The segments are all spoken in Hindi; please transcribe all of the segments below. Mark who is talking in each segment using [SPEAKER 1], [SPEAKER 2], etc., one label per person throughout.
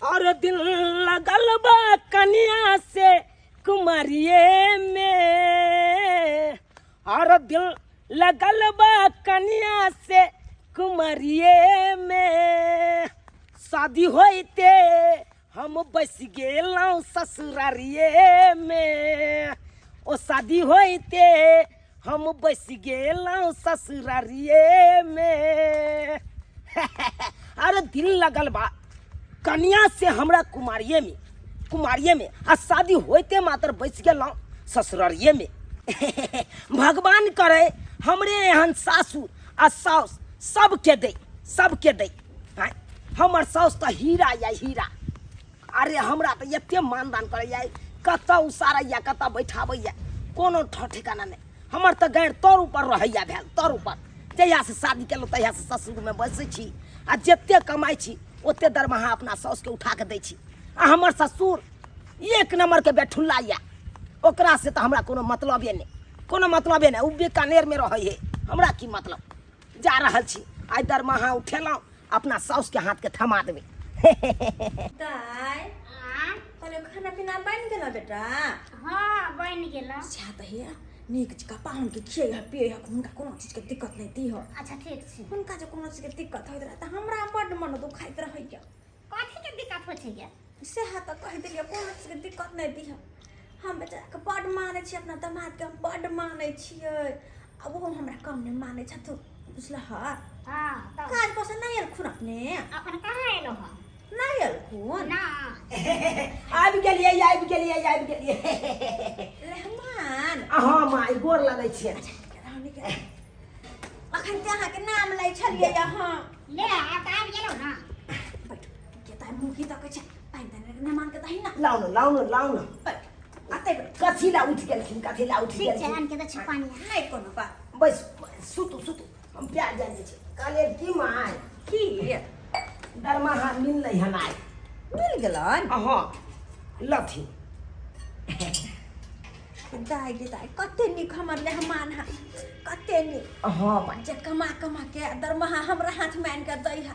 [SPEAKER 1] और दिल लगल बा कनिया से कुमारिये में, और दिल लगल बा कनिया से कुमारिये में। शादी होते हम बस गेलौं ससुरारिये में, ओ शादी होते हम बस गेलौं ससुरारिये में। अरे दिल लगल बा कनिया से हमरा कुमारिये में आ शादी होते मात्र बस गेलौं ससुरारिये में। भगवान करे हमरे एहन सासुर आ साउस सबके दे। हमर साउस तो हीरा या हीरा। अरे हमरा तो एते मानदान करे कत उसारैया कत बैठाबैया कोनो ठिकाना नहीं। हमर तो गैर तोर ऊपर रहैया भेल तोर ऊपर। जहिया से शादी केलौं तहिया से ससुर में बसै छी आ जते कमाई छी ओते दरमाहा अपना साउस के उठा के दै छी। आ हमर ससुर एक नंबर के बेठुल्ला या, ओकरा से तो हमरा कोनो मतलबे नहीं। उ बीकानेर में रहै है, हमरा की मतलब। जा रहल छी आइ दरमाहा उठेलौं अपना साउस के हाथ के थमा देबै।
[SPEAKER 2] दाय कहले खाना पीना बन गेल बेटा?
[SPEAKER 3] हाँ बन गेल।
[SPEAKER 2] अच्छा त हे नीक जका पाहुन के खियै है पियै है, हुनका कोनो चीज के दिक्कत नहीं दी हो।
[SPEAKER 3] अच्छा ठीक छै।
[SPEAKER 2] हुनका जे कोनो चीज के दिक्कत होइत रहे त हमरा बड मन दुखाइत रहैया।
[SPEAKER 3] कथी के दिक्कत होइ छै गे?
[SPEAKER 2] से हा त कहि देलिए कोनो चीज के दिक्कत नहीं दी हो। हम बेटा के बड मानै छी, अपना दामाद के हम बड मानै छियै। अब वो हमरा कम नहीं मानै छ तू बुझला ह।
[SPEAKER 3] हां त
[SPEAKER 2] काज पर से नहीं आयल खुन अपने
[SPEAKER 3] अपन कहाँ एलो ह?
[SPEAKER 2] नहीं आयल खुन
[SPEAKER 3] ना
[SPEAKER 1] आबि गेलिए।
[SPEAKER 2] रहमान
[SPEAKER 1] हाँ माई गोर लगै छियै।
[SPEAKER 2] अखन ते अहाँ के नाम लै छलिए यहाँ
[SPEAKER 3] ले आ त आबि गेलो ना।
[SPEAKER 2] बैठ के ताई मुखी तक छै पाइन देने मेहमान के दही ना
[SPEAKER 1] लाउ न।
[SPEAKER 2] आते
[SPEAKER 1] कथी ला उठ गेलखिन
[SPEAKER 3] ठीक छै आन के त छै पानी।
[SPEAKER 2] नहीं कोनो बात।
[SPEAKER 1] बस सुतू हम प्यार जाने छी। काले की माय
[SPEAKER 2] की
[SPEAKER 1] दरमाहा मिललै हन आइ।
[SPEAKER 2] मिल गेलन?
[SPEAKER 1] हाँ लथी।
[SPEAKER 2] दाई गे दाई कते निक हमर मेहमान है, कते निक।
[SPEAKER 1] हाँ माय
[SPEAKER 2] जे कमा के दरमाहा हमरा हाथ में आन के दै है।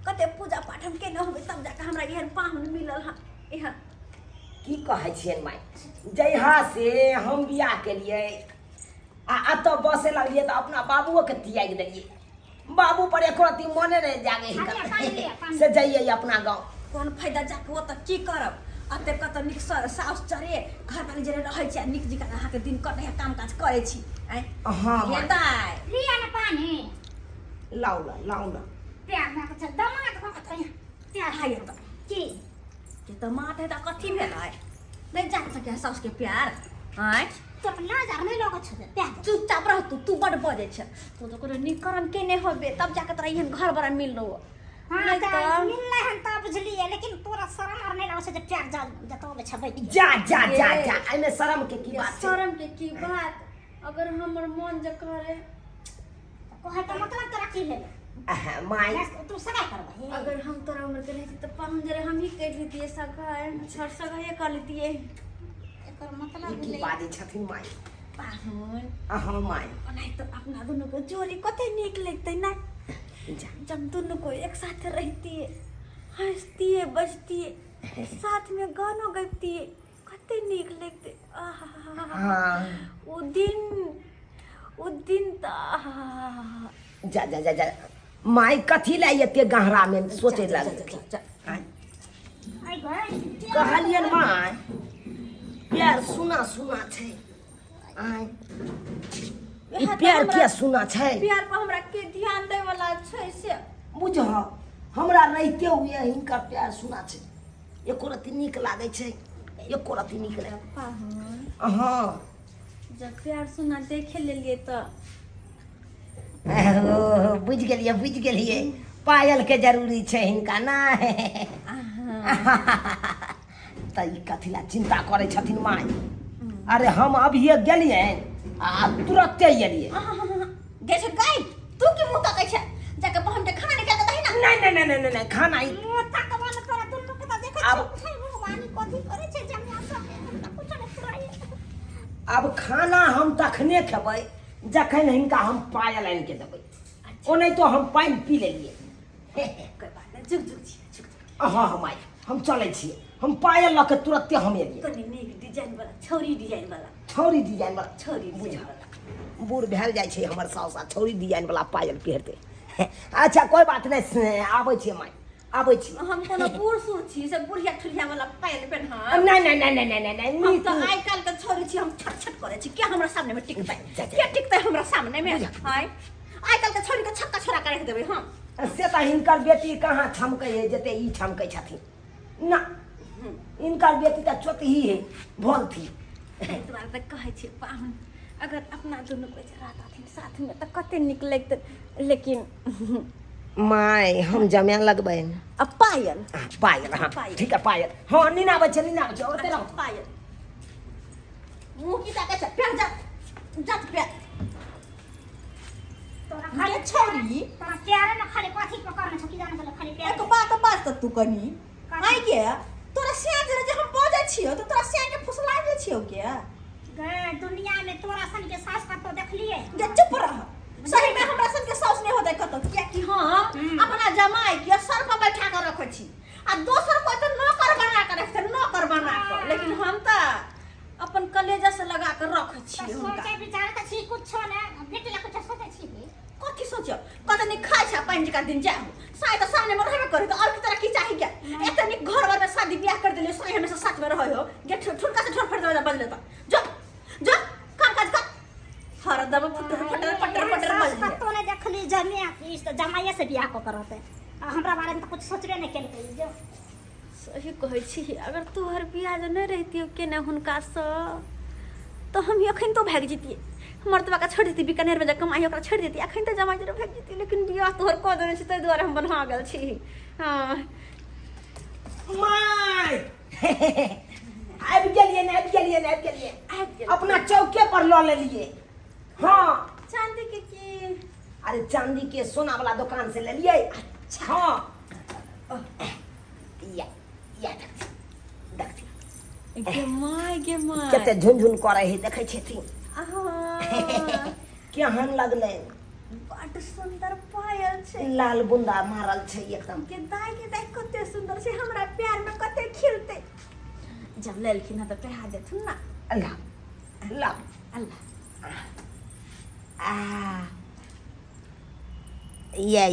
[SPEAKER 2] कते पूजा पाठ हम के न होबे तब जाके हमरा एहन पाहुन मिलल है। एहन
[SPEAKER 1] की कहै छियन माय, जहिया से हम बियाह केलिए आ अत बसे लगलिए त अपना बाबुओ के त्याग देलिए। बाबू पर एको रती मने नहीं जागे ही से जाइए अपना गाँव।
[SPEAKER 2] कोन फायदा जाके ओ त की करब। अते कत निक साउस चरे घर पर जे रहै छै निक जिका अहाँ के दिन कटै काम काज करै छी।
[SPEAKER 1] हाँ
[SPEAKER 2] ये दाई
[SPEAKER 3] लिया ना पानी।
[SPEAKER 1] लाउ न
[SPEAKER 3] प्यार ना के चल दामाद को त प्यार
[SPEAKER 2] हाय त
[SPEAKER 3] की
[SPEAKER 2] के त माथे त कथी भेलै नहीं जान सके साउस के प्यार। हैं
[SPEAKER 3] तो ना जा नहीं लोग छ प्यार।
[SPEAKER 2] चुपचाप रह तू बड़ बजे छ। तू तो कोनो निक करम के नहीं होबे तब जाके तोरा एहन घर बड़ा मिल लो।
[SPEAKER 3] हां त मिलले हन त बुझलिए, लेकिन तोरा शरम और नहीं लागे छै प्यार जतबे छ बैठ
[SPEAKER 1] जा एमे शर्म के की बात छै?
[SPEAKER 2] शरम के की बात? अगर हमर मन जे करे
[SPEAKER 3] कोहे त मतलब तोरा की भेल?
[SPEAKER 1] माय
[SPEAKER 3] तू सगा करबे।
[SPEAKER 2] अगर हम तोरा उम्र के रहती त पाहुन जरे हम ही कर लेतिए सगा ये कर लेतिए।
[SPEAKER 3] एकर मतलब
[SPEAKER 1] की बाजे छथिन माय?
[SPEAKER 2] पाहुन
[SPEAKER 1] हाँ माय
[SPEAKER 2] नहीं तो अपना दोनों को जोड़ी कते निक लगते ना। जब दोनों को एक साथ रहती हंसती बजती साथ में गाना गाती कते निक लगते। वो दिन
[SPEAKER 1] जा माय कथी ला एते गहरा में सोचे लगे?
[SPEAKER 3] आई भाई
[SPEAKER 1] कहलियन माय प्यार सुना छै। ई प्यार के सुना छै?
[SPEAKER 2] प्यार पर हमरा के ध्यान दे वाला छै से
[SPEAKER 1] बुझ हमरा रहते हुए हिनका प्यार सुना छै। एको रती नीक लागे छै, एको रती नीक लागे।
[SPEAKER 2] पाहुन
[SPEAKER 1] हाँ
[SPEAKER 2] जब प्यार सुना देखे लेलिए तो
[SPEAKER 1] बुझ गेलिए पायल के जरूरी छै हिनका ना। त ई कथी ला चिंता करे छथिन माय? अरे हम अभिये गेलिए आ तुरंते एलिए।
[SPEAKER 2] गे छै गाय तू की मुंह तकै छै जाके बहन के खाना निकाल के दही ना।
[SPEAKER 1] नहीं खाना ई
[SPEAKER 3] मोटा कमाल तोरा दुनु के त देखे
[SPEAKER 1] अब
[SPEAKER 3] छै भगवान कथी करे छै जमिया सब कुछ नहीं कराई।
[SPEAKER 1] अब खाना हम तखने खेबै जखन हिनका हम पायल आनि के देबै। ओ नहीं तो हम पानि पी लेलिए।
[SPEAKER 2] कोई बात नहीं जुग जुग छी जुग
[SPEAKER 1] हाँ हम आए हम चले छिए हम पायल लके तुरंते हम एलिए
[SPEAKER 2] कनी नीक डिजाइन वाला छौरी डिजाइन वाला
[SPEAKER 1] छौरी डिजाइन वाला
[SPEAKER 2] छौरी
[SPEAKER 1] बुझ
[SPEAKER 2] डिजाइन वाला
[SPEAKER 1] बूढ़ भेल जाइ छै हमर साउस आ छौरी डिजाइन वाला पायल पहिरते अच्छा कोई बात नहीं आबै छिए माय आबै छी
[SPEAKER 2] हम कोनो बूढ़ सूढ़ छी से बुढ़िया ठुरिया वाला पायल पेन्हा
[SPEAKER 1] नहीं नहीं नहीं नहीं नहीं नहीं
[SPEAKER 2] हम तो आइ काल के छोरी छी हम छट छट करे छी क्या हमरा सामने में टिकतै क्या टिकतै हमरा सामने में हाय आइ काल के छोरी के छक्का छोरा करे के देबै हम
[SPEAKER 1] से त हिनकर बेटी कहाँ छमकै है जते ई छमकै छथिन ना इनकर बेटी त चोतही है भोल थी
[SPEAKER 2] तुम्हारे तक कहे छी पाहुन अगर अपना दोनों को रहता थी साथ में तो कते निक लगते लेकिन
[SPEAKER 1] माय हम जमे लगबै
[SPEAKER 2] अब पायल
[SPEAKER 1] पायल हाँ
[SPEAKER 2] पायल।
[SPEAKER 1] ठीक है पायल हाँ नीना बच्चे ओते रहो
[SPEAKER 2] पायल मुंह की ताके छ प्यार जा जा प्यार
[SPEAKER 3] तोरा
[SPEAKER 2] ये
[SPEAKER 3] खाली
[SPEAKER 2] छोरी
[SPEAKER 3] तोरा प्यारे न खाली कथी पकड़ने छ कि जाने चले खाली प्यार
[SPEAKER 2] एक बात तू कनी आई के तोरा से जे हम बजै छियो तो तोरा से के फुसला दे छियो के
[SPEAKER 3] गे दुनिया में तोरा सन के सास का तो देखलिए
[SPEAKER 2] जे चुप रह सही में हमरा सन के साउस नहीं होतै कतो किया कि हम अपना जमाई के सर पर बैठा कर रखै छी आ दोसर को तो नौकर बना कर रखते नौकर बना कर लेकिन हम त अपन कलेजा से लगा कर रखै छी हुनका
[SPEAKER 3] सोचे विचार त छी कुछ ने बेटी ला कुछ सोचे छी
[SPEAKER 2] कथी सोचो कतनी खाइ छ पानी का दिन जाऊ साय त सामने में रहबे करे त और की तरह की चाहि क्या एतनी घर भर में शादी ब्याह कर देले साय हमेशा साथ में रहो हो जे ठुनका से ठोर फट दे बजले त जो जो काम काज कर हर दम फटर फटर फटर फटर बजले
[SPEAKER 3] तो ने देखली जमिया इस तो जमाइए से बियाह को करते हमरा बारे में तो कुछ सोचबे नहीं केलकै जो
[SPEAKER 2] सही कहै छी अगर तोहर बियाह जे नहीं रहती के ने हुनका से तो हम अखन तो भाग जतिए मर्तबा का छोड़ देती बीकानेर में जब कमाई ओकरा छोड़ देती अखन तो जमाई जरूर भाग जती लेकिन बियाह तोहर कह देने छी तै दुआरे हम बन्हा गेल छी हां
[SPEAKER 1] माय आबि गेलिए अपना चौके पर लऽ लेलिए हाँ
[SPEAKER 2] चांदी के
[SPEAKER 1] अरे चांदी के सोना वाला दुकान से ले लिए अच्छा हाँ या देखती
[SPEAKER 2] गे माय
[SPEAKER 1] कते झुनझुन करे है देखै छथिन
[SPEAKER 2] आहा
[SPEAKER 1] केहन लगले
[SPEAKER 2] बड़ सुंदर पायल छै
[SPEAKER 1] लाल बुंदा मारल छै एकदम
[SPEAKER 2] के दाई कते सुंदर छै हमरा प्यार में कते खिलते जब लेलखिन ह त पहरा देथुन ना
[SPEAKER 1] अल्लाह ला
[SPEAKER 2] अल्लाह
[SPEAKER 1] आ ये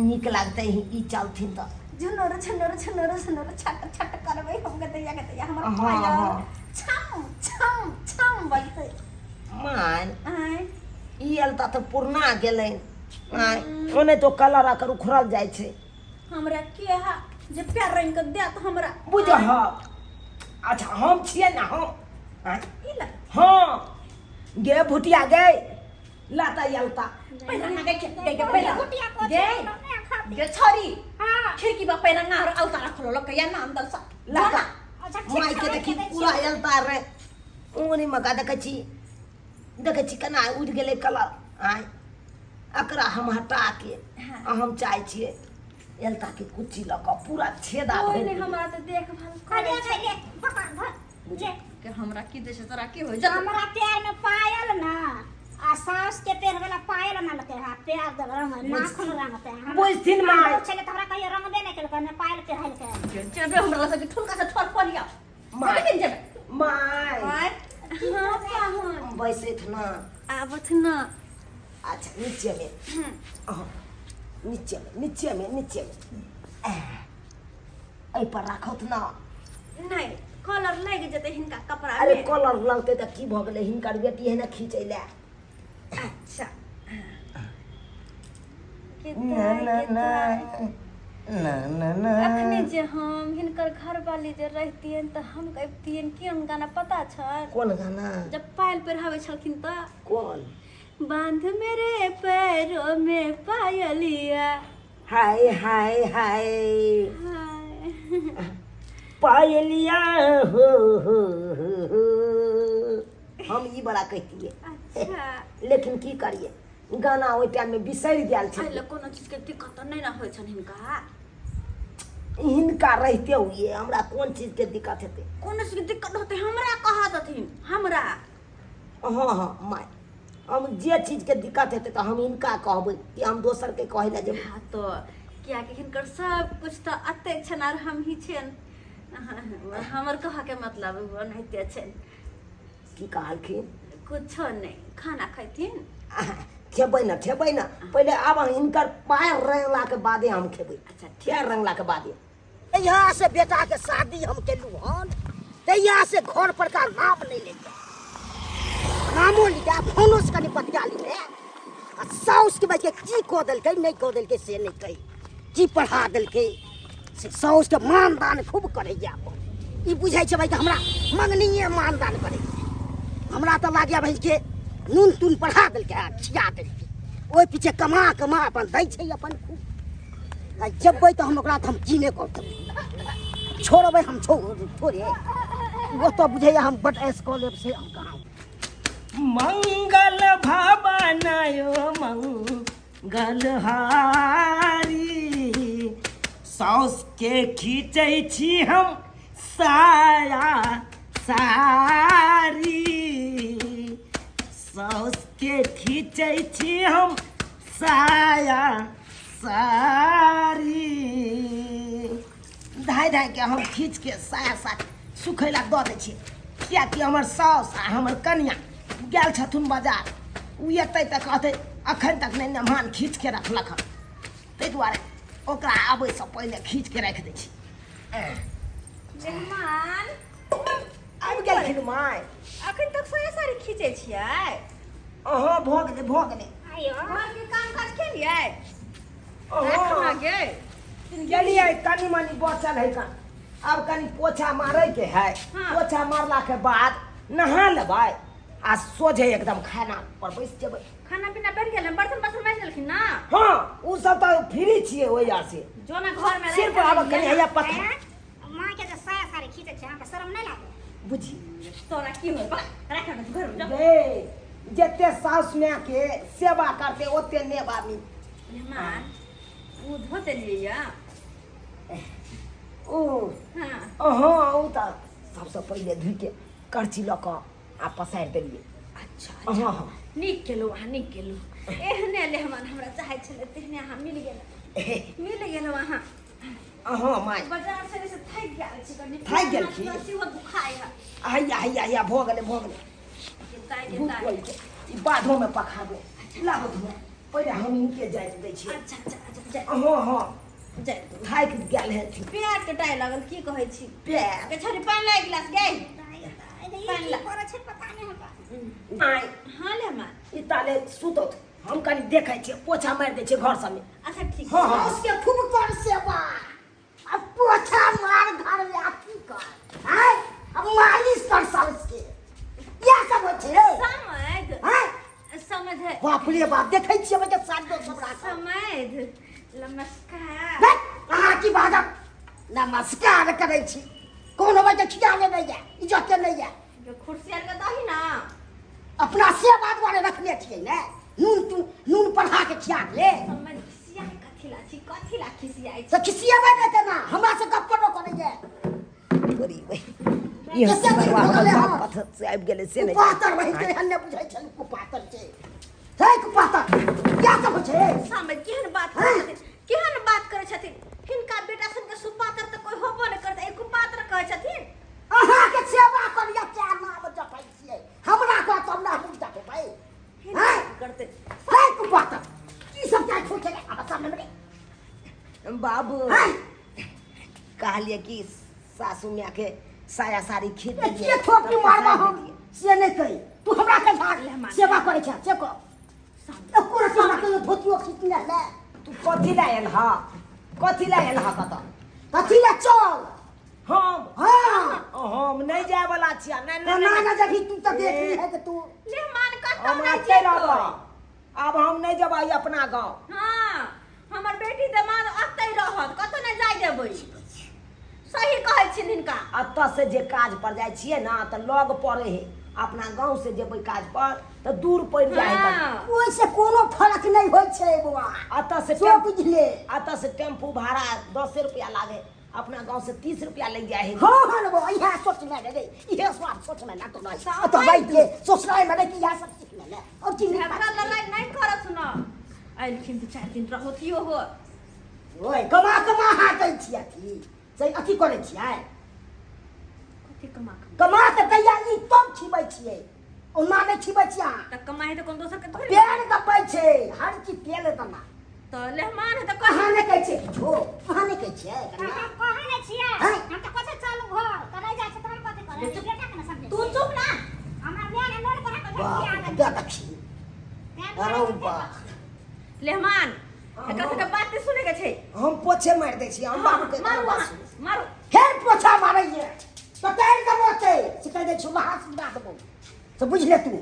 [SPEAKER 1] नीक लागते ई चलथिन त
[SPEAKER 2] झुनर छट छट करबै हम के दैया हमर
[SPEAKER 1] हाँ,
[SPEAKER 2] पायल
[SPEAKER 1] हाँ।
[SPEAKER 2] छम छम छम बजतै
[SPEAKER 1] मान
[SPEAKER 2] आय
[SPEAKER 1] ई अलता तो पुरना गेलै ओने तो कलर आकर उखड़ल जाइ छै
[SPEAKER 2] हमरा के हा जे प्यार रंग के देत हमरा
[SPEAKER 1] बुझ अच्छा हम छियै ना हम
[SPEAKER 2] ई ला
[SPEAKER 1] हाँ गे भुटिया गे लाता अलता
[SPEAKER 2] पहिला ना गे पहिला
[SPEAKER 3] कुटिया को
[SPEAKER 2] गे
[SPEAKER 3] खाती
[SPEAKER 2] गे छोरी
[SPEAKER 3] हां
[SPEAKER 2] खिड़की बा पहिला ना औता रखलो लकया नाम दल सा
[SPEAKER 1] लाता
[SPEAKER 3] अच्छा
[SPEAKER 1] माई के देखी पूरा अलता रे उंगली मगा देखै छी केना उड़ गेलै कलर आय एकरा हम हटा के हम चाहै छियै अलता के कुच्ची लऽ कऽ पूरा छेदा
[SPEAKER 2] कोई
[SPEAKER 1] भरि
[SPEAKER 2] नहीं हमरा त देखभाल
[SPEAKER 3] खाली
[SPEAKER 2] करे
[SPEAKER 3] खाली पकड़ जे
[SPEAKER 2] के हमरा की देश तोरा की होय
[SPEAKER 3] हमरा प्यार में पायल ना आ सास के पैर वाला पायल ना लगे हा प्यार दे रंग नाखून रंगते हैं
[SPEAKER 1] बुझथिन माय
[SPEAKER 3] चले तोरा कहियो रंग दे नहीं केलकै ना पायल पे हल के
[SPEAKER 2] चलबे हमरा लगे ठुलका से ठोर पलिया
[SPEAKER 1] माय
[SPEAKER 2] लेकिन जब
[SPEAKER 1] माय
[SPEAKER 2] हां पाहुन
[SPEAKER 1] बैसैत ना
[SPEAKER 2] आवत ना
[SPEAKER 1] अच्छा नीचे में नीचे में ऐ पर राखत ना
[SPEAKER 2] नहीं कलर लग जते हिनका कपड़ा
[SPEAKER 1] अरे
[SPEAKER 2] में
[SPEAKER 1] कलर लगते त की भ गेलै हिनकर बेटी है ना खींचै ले
[SPEAKER 2] अच्छा
[SPEAKER 1] ना ना ना ना ना ना
[SPEAKER 2] अखने जे हम हिनकर घर वाली जे रहतियन त हम कहतियन कि उन गाना पता छ
[SPEAKER 1] कौन गाना
[SPEAKER 2] जब पायल पहिरावे छलखिन त
[SPEAKER 1] कौन
[SPEAKER 2] बांध मेरे पैरों में पायलिया
[SPEAKER 1] हाय हाय हाय
[SPEAKER 2] हाय
[SPEAKER 1] पायलिया हो हम ई बड़ा कहतिए
[SPEAKER 2] अच्छा
[SPEAKER 1] लेकिन की करिए गाना ओइ टाइम में बिसरि गेल छै
[SPEAKER 2] आइले कोनो चीज के दिक्कत नहीं ना होय छन हिनका
[SPEAKER 1] हिनका रहते हुए हमरा कौन चीज के दिक्कत हेतै
[SPEAKER 2] कोनो चीज के दिक्कत होते हमरा कहा दथिन हमरा
[SPEAKER 1] हाँ हाँ माय हम जे चीज के दिक्कत हेतै तो हम इनका कहबै कि हम दोसर के कहै ला जेबै।
[SPEAKER 2] हाँ तो क्या कि हिनकर सब कुछ तो अते छन और हम ही छन हमर कहा के मतलब ओनाहिते छन।
[SPEAKER 1] की कहलखिन?
[SPEAKER 2] कुछो नहीं खाना खैथिन
[SPEAKER 1] खेबै ना पहले आब इनकर पैर रंगला के बादे हम खेबै।
[SPEAKER 2] अच्छा
[SPEAKER 1] पैर रंगला के बादे यहाँ से बेटा के शादी हम केलू हन तैया से घर पर का नाम नहीं ले नामो लिया फोनो से कनी बतिया ली आ साउस के बच्चे की को देलकै नहीं को देलकै से नहीं कही की पढ़ा देलकै से साउस के मानदान खूब करैया ई बुझाइ छै भाई कि हमरा मंगनीये मानदान करै हमरा तो लाग्या भाई के नून तून पढ़ा देलकै खिया देलकै ओइ पीछे कमा अपन दै छै अपन खूब आ जबै तो हम ओकरा हम की नहीं करतै छोड़बै हम छोड़े वो तो बुझैया हम बट एस कॉलेज से हम कहाँ मंगल भवनयो मंगल हारी साउस के खींचै छी हम साया सारी साउस के खींचै छी हम साया सारी धाय धाय के हम खींच के साया सारी सुखै ला दऽ दै छियै कियाकि हमर साउस आ हमर कनिया गेल छथुन बाजार उ एतै तऽ कहतै अखन तक नहि नमहान खींच के रखलक हन ताहि दुआरे ओकरा आबै से पहिले खींच के राखि दै छी।
[SPEAKER 2] मेहमान
[SPEAKER 1] आबि गेलखिन माय
[SPEAKER 2] अखन तक साया साड़ी खींचे छियै?
[SPEAKER 1] अहाँ भऽ गेलै
[SPEAKER 3] आयो
[SPEAKER 2] घर के काम काज केलियै?
[SPEAKER 1] अहाँ
[SPEAKER 2] कहाँ गए?
[SPEAKER 1] गेलियै कनी मनी बचल है कन अब कनी पोछा मारै के है।
[SPEAKER 2] हाँ।
[SPEAKER 1] पोछा मारला के बाद नहा लेबै आ सोझे एकदम खाना पर बैस जेबै।
[SPEAKER 2] खाना पीना बन गेल बर्तन बासन मांज लेलखिन ना?
[SPEAKER 1] हाँ उ सब तो फ्री छियै ओइया से
[SPEAKER 2] जो ना घर में
[SPEAKER 1] सिर्फ आब कनी हैया पत्थर
[SPEAKER 3] माँ के तो साया साड़ी खींचे छे हमके शर्म नहीं लागे
[SPEAKER 1] बुझी
[SPEAKER 2] तोरा की होय बा राख ना घर में जा।
[SPEAKER 1] गे जते साउस माय के सेवा करते ओते नेबा मी
[SPEAKER 2] मेहमान वो धो देलिए या
[SPEAKER 1] ओ
[SPEAKER 2] हां
[SPEAKER 1] हाँ उ त सबसे पहिले धुइ के करची ल क आ पसारि देलिए।
[SPEAKER 2] अच्छा
[SPEAKER 1] हाँ हाँ
[SPEAKER 2] नीक केलु नीक केलु एहने ले हमरा चाहे छले तेहने अहाँ मिल गेल वहाँ
[SPEAKER 1] हाँ माय
[SPEAKER 2] बाजार से थक गेल छी कनी
[SPEAKER 1] थाकि गेल छी?
[SPEAKER 2] सिहो दुखाय है
[SPEAKER 1] हैया भऽ गेलै
[SPEAKER 2] ताई
[SPEAKER 1] भूख
[SPEAKER 2] ताई
[SPEAKER 1] के ई बाधो में पखाबो लाबो धुआ पहिले हम इनके जाय दै छी।
[SPEAKER 2] अच्छा
[SPEAKER 1] हाँ
[SPEAKER 2] जाय
[SPEAKER 1] थाकि गेल है
[SPEAKER 2] प्यार कटाय लागल की कहै छी
[SPEAKER 1] पैर
[SPEAKER 2] के छोरी पानी लाग गिलास गई
[SPEAKER 3] पानी ला करे छे पता नहीं होगा
[SPEAKER 1] माय
[SPEAKER 2] हां ले मां
[SPEAKER 1] ई ताले सुतत हम कनी देखै छियै पोछा मारि दै छियै घर सब में।
[SPEAKER 2] अच्छा ठीक
[SPEAKER 1] हाँ हाँ
[SPEAKER 4] उसके खूब कर सेवा अब पोछा मार घर में आप की कर हैं अब मालिश कर साउस के क्या सब होते रे
[SPEAKER 2] समझ
[SPEAKER 4] हैं
[SPEAKER 2] समझ है
[SPEAKER 1] बाप रे बाप देखै छियै बजे साथ दो सब राख
[SPEAKER 2] समझ नमस्कार
[SPEAKER 4] बे अहाँ की बाजब नमस्कार करै छी कौन होबै तऽ खिया ले नहीं है इज्जत नहीं है
[SPEAKER 2] जो कुर्सी आर के दही ना
[SPEAKER 4] अपना सेवा द्वारे रखले छियै ने नून पढ़ा के खिया ले
[SPEAKER 2] समझ खिसिया कथी ला खिसियाई
[SPEAKER 4] तो खिसियाबे देते ना हमरा से गप करो करे जे
[SPEAKER 1] ओरी वे ये सरवा हम पत्थर से आबि गेलै से नहीं
[SPEAKER 4] कुपातर वही के हन्ने बुझाइ छल कुपातर छै हे कुपातर क्या सब छै
[SPEAKER 2] समझ केहन बात करै छथिन हिनका बेटा सब के सुपातर त कोई होबो नै करत एक कुपातर कहै छथिन
[SPEAKER 4] अहाँ के सेवा करिया क्या नाम जपै छियै हमरा को तब ना हम जपै भाई हैं
[SPEAKER 2] करते
[SPEAKER 4] हे कुपातर की सब क्या छोटे अब सामने में
[SPEAKER 1] बाबू
[SPEAKER 4] हैं
[SPEAKER 1] कहलिए कि सासू माय के साया साड़ी खींच दिए
[SPEAKER 4] ये ठोकी मारबा हम से नहीं कही तू हमरा के झाड़ सेवा करे छ से को एको सेवा के धोतियो खींच ले ले
[SPEAKER 1] तू कथी ला एल हा कत
[SPEAKER 4] कथी ले चल
[SPEAKER 1] हम
[SPEAKER 4] हां
[SPEAKER 1] नहीं जाए वाला छिया
[SPEAKER 4] तो ना ना जगी तू तो देख ली है कि तू
[SPEAKER 2] मेहमान का
[SPEAKER 1] हम
[SPEAKER 2] कमरा
[SPEAKER 1] आते रहबा अब हम नहीं जबै अपना गांव।
[SPEAKER 2] हां हमर बेटी दामाद अतै रहत कतौ नै जाय देबै सही कहै छिन हिनका
[SPEAKER 1] अतः से जे काज पर जाइ छियै ना तऽ लग पड़े है अपना गांव से जेबै काज पर तऽ दूर पड़ जाए है
[SPEAKER 4] ओइ से कोनो फर्क नहीं होय छै बुआ
[SPEAKER 1] अतः से
[SPEAKER 4] सो बुझले
[SPEAKER 1] टेम्पू भाड़ा 10 रुपया लागे अपना गांव से 30 रुपया ले गया है।
[SPEAKER 4] हाँ हाँ वो यह सोच में रे यह स्वाद सोच में ना तो नहीं तो भाई ये सोच रहा है मैंने कि यह सब सीख ले और चीज
[SPEAKER 2] हमरा लड़ाई नहीं करत न आइलखिन तो 4 दिन रहतियो हो
[SPEAKER 4] ओए कमा हाथ दै छियै थी सही अथी करे छियै
[SPEAKER 2] कथी कमा
[SPEAKER 4] कमा के दैया ई तब छिबै छियै ओना नहीं छिबै छियै
[SPEAKER 2] त कमाई तो कोन दोसर के थोड़ी
[SPEAKER 4] पेड़ दबै छै हर चीज तेल दना
[SPEAKER 2] तो लेहमान है तो
[SPEAKER 4] कहाँ नहीं कहै छै किछो कहाँ नहीं कहै छियै
[SPEAKER 3] कहाँ नहीं छियै हम तो कसे चालू घर करे जाय छै त हम कथि करे बेटा के ना समझे
[SPEAKER 2] तू चुप ना
[SPEAKER 3] हमरा बेन नोर पर
[SPEAKER 4] वाह दा दखी अरे बा
[SPEAKER 2] लेहमान एकरा से बात नहीं सुने के छै
[SPEAKER 1] हम पोछे मार दै छी हम बाबू के
[SPEAKER 2] मारू मारू
[SPEAKER 4] फेर पोछा मारैये तो तेल दबो छै सिखै दे छु हाथ सुधा दबो तो बुझ ले तू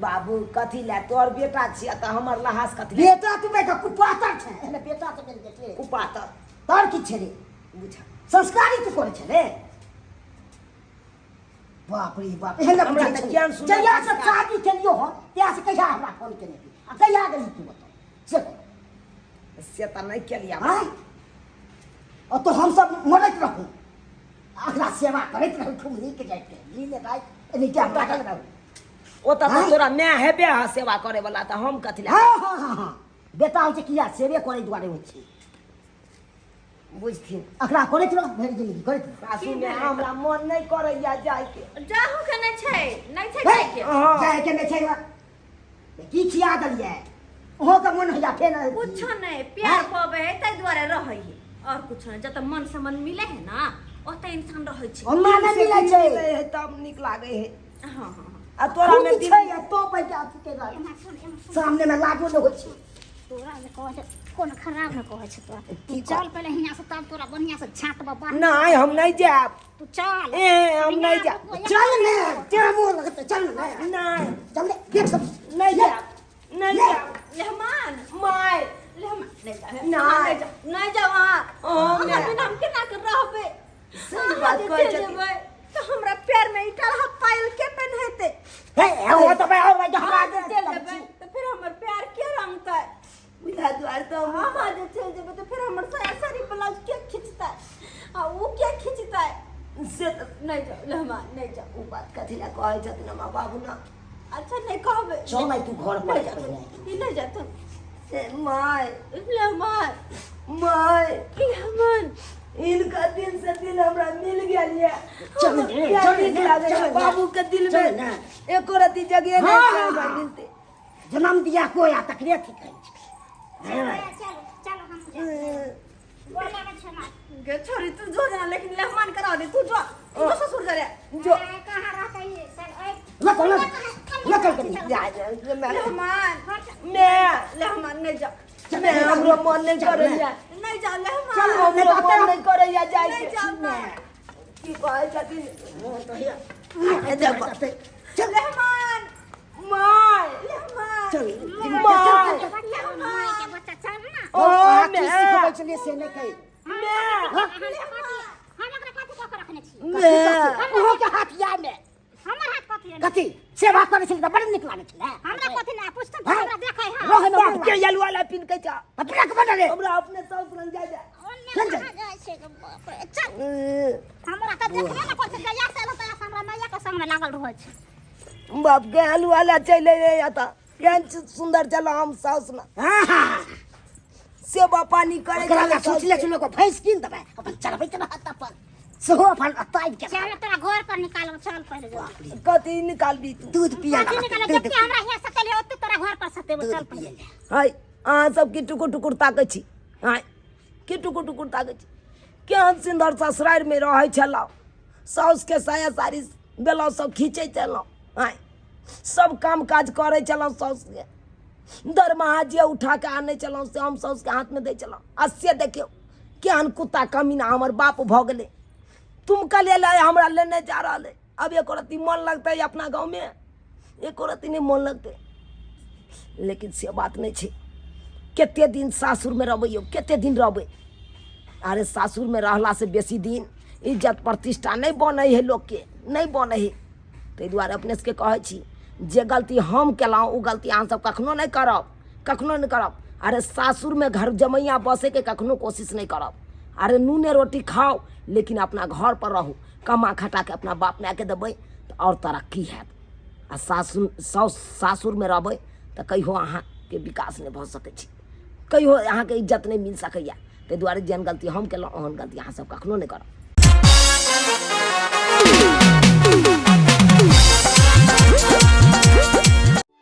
[SPEAKER 1] बाबू कथी ला तोर बेटा छिया त हमर लहास कथी ला?
[SPEAKER 4] बेटा तू बेटा कुपातर छै एने बेटा तो बेन के
[SPEAKER 1] उपातर
[SPEAKER 4] तोर की छै रे
[SPEAKER 1] बुझा
[SPEAKER 4] संस्कारी तू करे छै रे बाप रे बाप एहन
[SPEAKER 1] हमरा त ज्ञान सुन
[SPEAKER 4] जहिया से शादी केलियो हो त्या से कहिया हमरा फोन केने आ कहिया गई तू बता से
[SPEAKER 1] से त नहीं केलिया
[SPEAKER 4] हां और तो हम सब मरत रहू अगला सेवा करत रहू ठुमनी के जाके लीले गाय एने क्या पागल रहू
[SPEAKER 1] ओ त तोरा मैं हेबे ह सेवा करे वाला त हम कथी ला?
[SPEAKER 4] हाँ बेटा हम से किया सेवे करे दुआरे होइ छै
[SPEAKER 1] बुझथिन
[SPEAKER 4] अकरा करैत रह भरि जिंदगी करैत रह
[SPEAKER 1] सासू में हमरा मन नहीं करैया जाय के
[SPEAKER 2] जाहू के नहीं छै
[SPEAKER 4] हे,
[SPEAKER 2] जाय के
[SPEAKER 4] जाय के नहि छै बा। की खिया देलियै ओहो के मन होइया फेर
[SPEAKER 2] कुछ नहीं प्यार पावे है तै द्वारे रहै है और कुछ नहीं जब मन से मन मिले है ना ओते इंसान रहै छै
[SPEAKER 4] ओना नहि मिलै छै
[SPEAKER 1] है तब निक लागे है
[SPEAKER 2] हां
[SPEAKER 1] आ तोरा में
[SPEAKER 4] खूब छै तो पैसा अथी के गाय
[SPEAKER 3] एमा सुन
[SPEAKER 4] सामने में लागो न होइ छै
[SPEAKER 3] तोरा जे कहै छै कोन खराब न कहै छै तोरा तू चल पहले हियां से तब तोरा बढ़िया से छाट बाबा
[SPEAKER 1] नहीं हम नहीं जाब
[SPEAKER 3] तू चल
[SPEAKER 1] ए हम नहीं जाब
[SPEAKER 4] चल ने तेरा मुंह लगत चल ने
[SPEAKER 1] नहीं
[SPEAKER 4] चल ले देख सब
[SPEAKER 1] नहीं जाब नहीं जाब
[SPEAKER 2] लेहमान
[SPEAKER 1] माय
[SPEAKER 2] लेहमान नहीं जा
[SPEAKER 1] नहीं।
[SPEAKER 2] नहीं जा वहां
[SPEAKER 1] ओ, मैं-
[SPEAKER 2] बिना हम केना कर रहबे
[SPEAKER 1] सही बात कहै
[SPEAKER 2] चल
[SPEAKER 1] छथिन।
[SPEAKER 2] जेबै तो हमरा पैर में ईटा हाथ पायल के पहनते
[SPEAKER 4] हे हो तो भाई और जो हमरा
[SPEAKER 2] हमरा चल जेबै तो फिर हमर पैर के रंगतै
[SPEAKER 1] बुझा द्वार तो
[SPEAKER 2] हम आज चल जेबै तो फिर हमर साया साड़ी ब्लाउज के खींचतै आ ऊ के खींचतै
[SPEAKER 1] से त
[SPEAKER 2] नहीं जा लेहमान नहीं जा
[SPEAKER 1] उ बात कथी ला कहै छथिन हमर बाबू ना
[SPEAKER 2] अच्छा नहीं कहबे
[SPEAKER 4] चल नहीं तू घर पर
[SPEAKER 2] नहीं जा
[SPEAKER 4] जा
[SPEAKER 2] ई नहीं जा तू
[SPEAKER 1] ए माय
[SPEAKER 2] लेहमान
[SPEAKER 1] माय
[SPEAKER 2] लेहमान
[SPEAKER 1] इनका दिन से दिन हमरा मिल गया ये
[SPEAKER 4] चल चल
[SPEAKER 1] बाबू के दिल
[SPEAKER 4] चल
[SPEAKER 1] में
[SPEAKER 4] ना।
[SPEAKER 1] एको रति जगह नहीं
[SPEAKER 4] हाँ,
[SPEAKER 1] है
[SPEAKER 4] हाँ,
[SPEAKER 1] हमरा
[SPEAKER 4] हाँ।
[SPEAKER 1] मिलते
[SPEAKER 4] जन्म दिया कोया तकरे थी कहीं
[SPEAKER 3] चल चल हम बोले के छना
[SPEAKER 2] गे छोरी तू जो जा लेकिन लेहमान करा दे तू जो ससुर जा रे
[SPEAKER 1] जो
[SPEAKER 3] कहां रहते ये चल ओए
[SPEAKER 4] न चल कर
[SPEAKER 1] जा मैं
[SPEAKER 2] लेहमान नहीं जा
[SPEAKER 1] मैं हमरो मन नहीं करैया
[SPEAKER 2] नहीं जा लेहमान
[SPEAKER 4] चल,
[SPEAKER 1] हमरो मन नहीं करैया जाय
[SPEAKER 2] नहीं
[SPEAKER 1] के
[SPEAKER 2] जाना
[SPEAKER 1] की कहै छथिन
[SPEAKER 4] चल
[SPEAKER 2] लेहमान
[SPEAKER 1] माय
[SPEAKER 2] लेहमान
[SPEAKER 4] चल
[SPEAKER 1] माय
[SPEAKER 3] माय के बच्चा चल ना
[SPEAKER 1] ओ
[SPEAKER 4] मैं
[SPEAKER 1] मैं
[SPEAKER 4] सिखबै छलिए से नहीं कही
[SPEAKER 1] मैं
[SPEAKER 3] हम एकरा कथि कऽ के रखने छी
[SPEAKER 1] मैं
[SPEAKER 4] ओहो के हाथ या में
[SPEAKER 3] हमर हाथ कथि है
[SPEAKER 4] कथी सेवा करे छली त बड़ नीक लागे छले
[SPEAKER 3] हमरा कथि ना पुस्तक
[SPEAKER 4] हाँ।
[SPEAKER 3] हमरा देखै है
[SPEAKER 4] रहे
[SPEAKER 1] बाप
[SPEAKER 4] में
[SPEAKER 1] के यलु वाला पिन के जा
[SPEAKER 4] पतला के बड़ा रे
[SPEAKER 1] हमरा अपने साउस रंग जा जा
[SPEAKER 4] चल जा
[SPEAKER 3] चल हमरा त देखले ना पड़ै छै जया से एला तया हमरा मैया के संग में लागल रहै छै
[SPEAKER 1] बाप के यलु वाला चले रे आता केहन सुंदर चला हम साउस ना सेवा पानी करे
[SPEAKER 4] एकरा ला
[SPEAKER 1] चला
[SPEAKER 4] सोचले छलो को भैंस किन दबे अपन चलबै त हाथ अपन सेहो अपन अताई के
[SPEAKER 3] चल तोरा घर पर निकाल चल पहले जो
[SPEAKER 1] कथी निकालबी तू
[SPEAKER 4] दूध पिया
[SPEAKER 3] कथि निकाल जते हमरा हियां सतेले ओते तोरा घर पर सतेबो चल
[SPEAKER 4] दूध पिए
[SPEAKER 3] पहले
[SPEAKER 1] हाय अहाँ सब की टुकुर टुकुर ताकै छी हाय की टुकुर टुकुर ताकै छी केहन सुंदर ससुरारि में रहै छलौ साउस के साया साड़ी ब्लाउज सब खींचे चलौ हाय सब काम काज करे चलौ साउस के दरमाहा जे उठा के आने चलौ से हम साउस के हाथ में दे चलौ आ से देखियो केहन कुत्ता कमीना हमर बाप भ गेलै तुम कल हमरा लेने जा रहा है अब एक रत्ती मन लगता है अपना गांव में एक रत्ती नहीं मन लगते लेकिन से बात नहीं छे केते दिन सासुर में रहबै यौ केते दिन रहबै अरे सासुर में रहला से बेसी दिन इज्जत प्रतिष्ठा नहीं बनै है लोग के नहीं बनै है ताहि दुआरे अपने सबके कहै छी जे गलती हम केलहुँ ओ गलती अहाँ सब कखनो नहीं करब कखनो नहीं करब अरे सासुर में घर जमैया बसे के कखनो कोशिश नहीं करब अरे नूने रोटी खाओ लेकिन अपना घर पर रहू, कमा खटा के अपना बाप माय के देबै तऽ और तरक्की हैत। आ सासुर में रहबै तऽ कहियो अहाँके विकास नहीं भऽ सकै छै, कहियो अहाँके इज्जत नहीं मिल सकैया। ताहि दुआरे जेहन गलती हम केलहुँ ओहन गलती अहाँ सब कखनो नहीं करब।